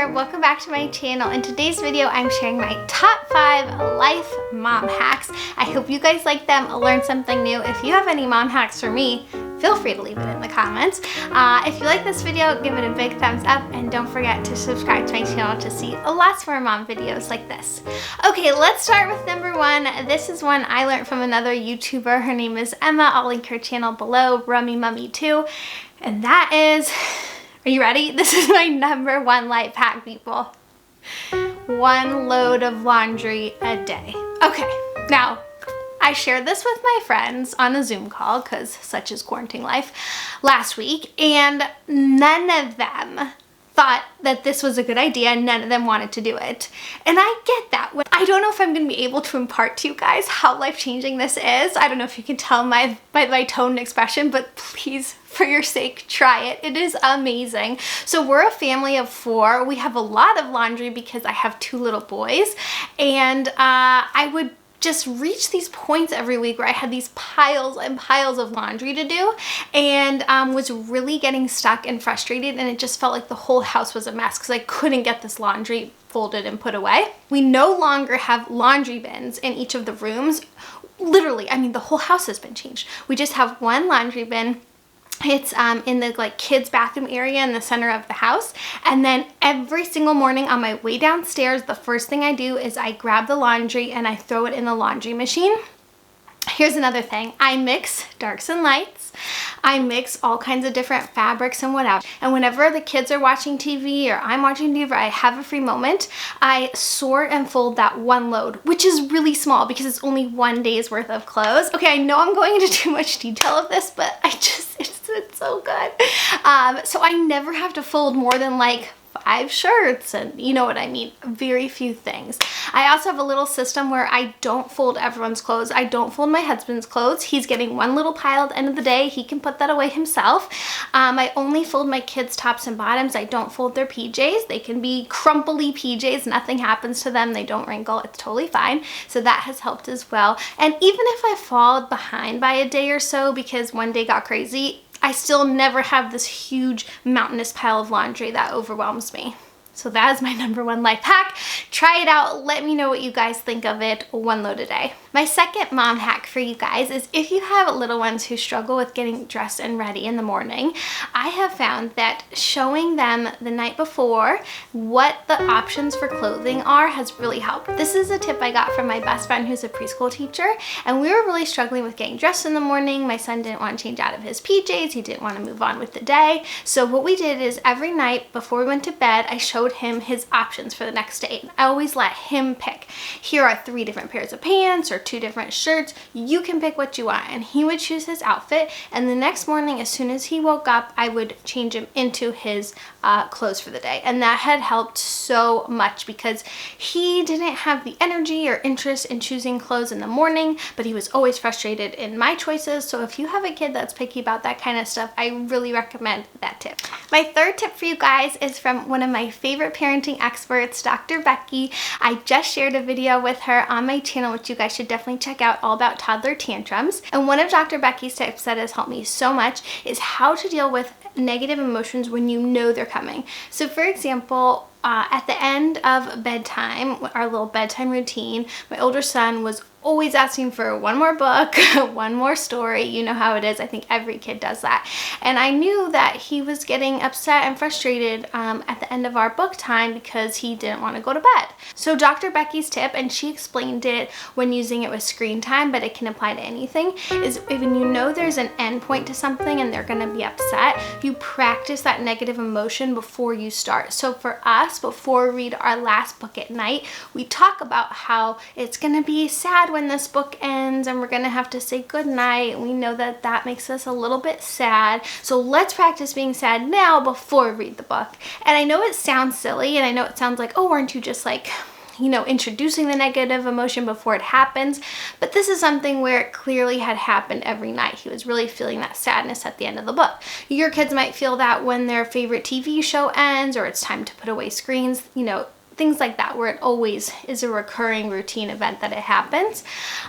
there, welcome back to my channel. In today's video, I'm sharing my top 5 life mom hacks. I hope you guys like them, learn something new. If you have any mom hacks for me, feel free to leave it in the comments. If you like this video, give it a big thumbs up and don't forget to subscribe to my channel to see lots more mom videos like this. Okay, let's start with number 1. This is one I learned from another YouTuber. Her name is Emma. I'll link her channel below, Rummy Mummy 2. And that is, are you ready? This is my number 1 life hack, people. 1 load of laundry a day. Okay, now, I shared this with my friends on a Zoom call, because such is quarantine life, last week, and none of them thought that this was a good idea. None of them wanted to do it. And I get that. I don't know if I'm going to be able to impart to you guys how life-changing this is. I don't know if you can tell by my tone and expression, but please, for your sake, try it. It is amazing. So we're a family of 4. We have a lot of laundry because I have 2 little boys, and I would just reach these points every week where I had these piles and piles of laundry to do, and was really getting stuck and frustrated, and it just felt like the whole house was a mess because I couldn't get this laundry folded and put away. We no longer have laundry bins in each of the rooms. Literally, I mean, the whole house has been changed. We just have 1 laundry bin. It's in the kids bathroom area in the center of the house, and then every single morning on my way downstairs, the first thing I do is I grab the laundry and I throw it in the laundry machine. Here's another thing. I mix darks and lights. I mix all kinds of different fabrics and whatever. And whenever the kids are watching TV or I'm watching TV or I have a free moment, I sort and fold that 1 load, which is really small because it's only 1 day's worth of clothes. Okay, I know I'm going into too much detail of this, but it's so good. So I never have to fold more than 5 shirts, and you know what I mean, very few things. I also have a little system where I don't fold everyone's clothes. I don't fold my husband's clothes. He's getting 1 little pile at the end of the day. He can put that away himself. I only fold my kids' tops and bottoms. I don't fold their PJs. They can be crumply PJs. Nothing happens to them. They don't wrinkle. It's totally fine. So that has helped as well. And even if I fall behind by a day or so because one day got crazy, I still never have this huge mountainous pile of laundry that overwhelms me. So that is my number 1 life hack. Try it out. Let me know what you guys think of it. 1 load a day. My second mom hack for you guys is if you have little ones who struggle with getting dressed and ready in the morning, I have found that showing them the night before what the options for clothing are has really helped. This is a tip I got from my best friend who's a preschool teacher, and we were really struggling with getting dressed in the morning. My son didn't want to change out of his PJs. He didn't want to move on with the day. So what we did is every night before we went to bed, I showed him his options for the next day. And I always let him pick. Here are 3 different pairs of pants or 2 different shirts. You can pick what you want. And he would choose his outfit, and the next morning as soon as he woke up, I would change him into his clothes for the day. And that had helped so much because he didn't have the energy or interest in choosing clothes in the morning, but he was always frustrated in my choices. So if you have a kid that's picky about that kind of stuff, I really recommend that tip. My third tip for you guys is from one of my favorite parenting experts, Dr. Becky. I just shared a video with her on my channel, which you guys should definitely check out, all about toddler tantrums. And one of Dr. Becky's tips that has helped me so much is how to deal with negative emotions when you know they're coming. So for example, at the end of bedtime, our little bedtime routine, my older son was always asking for 1 more book, 1 more story. You know how it is. I think every kid does that. And I knew that he was getting upset and frustrated at the end of our book time because he didn't want to go to bed. So Dr. Becky's tip, and she explained it when using it with screen time, but it can apply to anything, is when you know there's an end point to something and they're going to be upset, you practice that negative emotion before you start. So for us, before we read our last book at night, we talk about how it's going to be sad when this book ends and we're gonna have to say goodnight. We know that that makes us a little bit sad. So let's practice being sad now before we read the book. And I know it sounds silly, and I know it sounds like, oh, aren't you just introducing the negative emotion before it happens? But this is something where it clearly had happened every night. He was really feeling that sadness at the end of the book. Your kids might feel that when their favorite TV show ends or it's time to put away screens, things like that, where it always is a recurring routine event that it happens.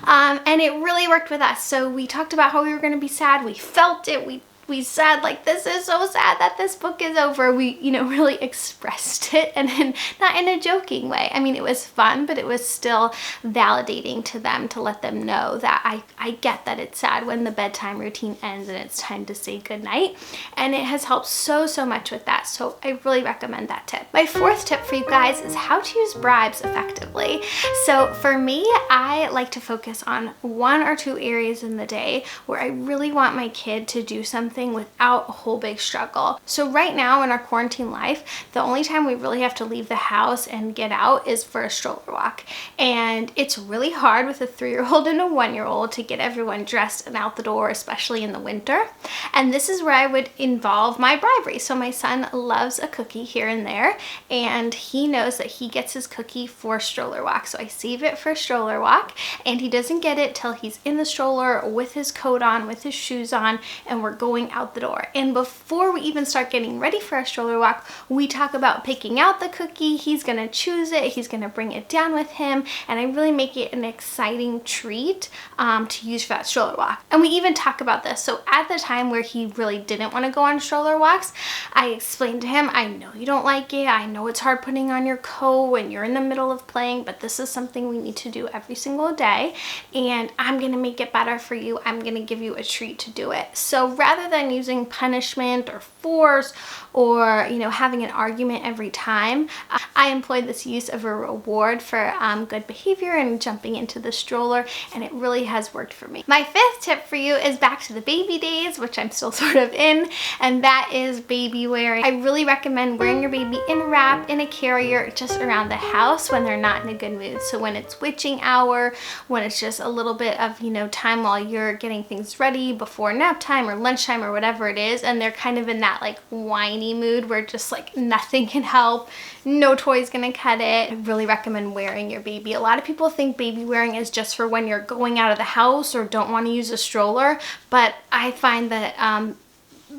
And it really worked with us. So we talked about how we were going to be sad. We felt it. We we said, like, this is so sad that this book is over. We, you know, really expressed it, and then not in a joking way. I mean, it was fun, but it was still validating to them to let them know that I get that it's sad when the bedtime routine ends and it's time to say goodnight. And it has helped so much with that. So I really recommend that tip. My fourth tip for you guys is how to use bribes effectively. So for me, I like to focus on 1 or 2 areas in the day where I really want my kid to do something without a whole big struggle. So right now in our quarantine life, the only time we really have to leave the house and get out is for a stroller walk. And it's really hard with a 3-year-old and a 1-year-old to get everyone dressed and out the door, especially in the winter. And this is where I would involve my bribery. So my son loves a cookie here and there, and he knows that he gets his cookie for stroller walk. So I save it for stroller walk, and he doesn't get it till he's in the stroller with his coat on, with his shoes on, and we're going out the door. And before we even start getting ready for a stroller walk, we talk about picking out the cookie. He's gonna choose it, he's gonna bring it down with him, and I really make it an exciting treat to use for that stroller walk. And we even talk about this. So at the time where he really didn't want to go on stroller walks, I explained to him, I know you don't like it, I know it's hard putting on your coat when you're in the middle of playing, but this is something we need to do every single day, and I'm gonna make it better for you. I'm gonna give you a treat to do it. So rather than using punishment or force or, you know, having an argument every time, I employed this use of a reward for good behavior and jumping into the stroller, and it really has worked for me. My 5th tip for you is back to the baby days, which I'm still sort of in, and that is baby wearing. I really recommend wearing your baby in a wrap, in a carrier, just around the house when they're not in a good mood. So when it's witching hour, when it's just a little bit of, you know, time while you're getting things ready before nap time or lunchtime or whatever it is, and they're kind of in that like whiny mood where just like nothing can help, no toy's gonna cut it. I really recommend wearing your baby. A lot of people think baby wearing is just for when you're going out of the house or don't want to use a stroller, but I find that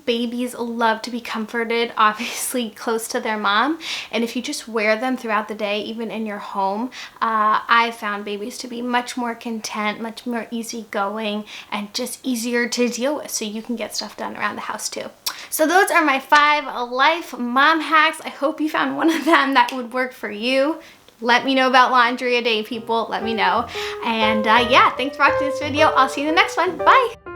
babies love to be comforted, obviously close to their mom, and if you just wear them throughout the day, even in your home, I found babies to be much more content, much more easygoing, and just easier to deal with, so you can get stuff done around the house too. So those are my 5 life mom hacks. I hope you found one of them that would work for you. Let me know about laundry a day, people. Let me know. And yeah, thanks for watching this video. I'll see you in the next one. Bye.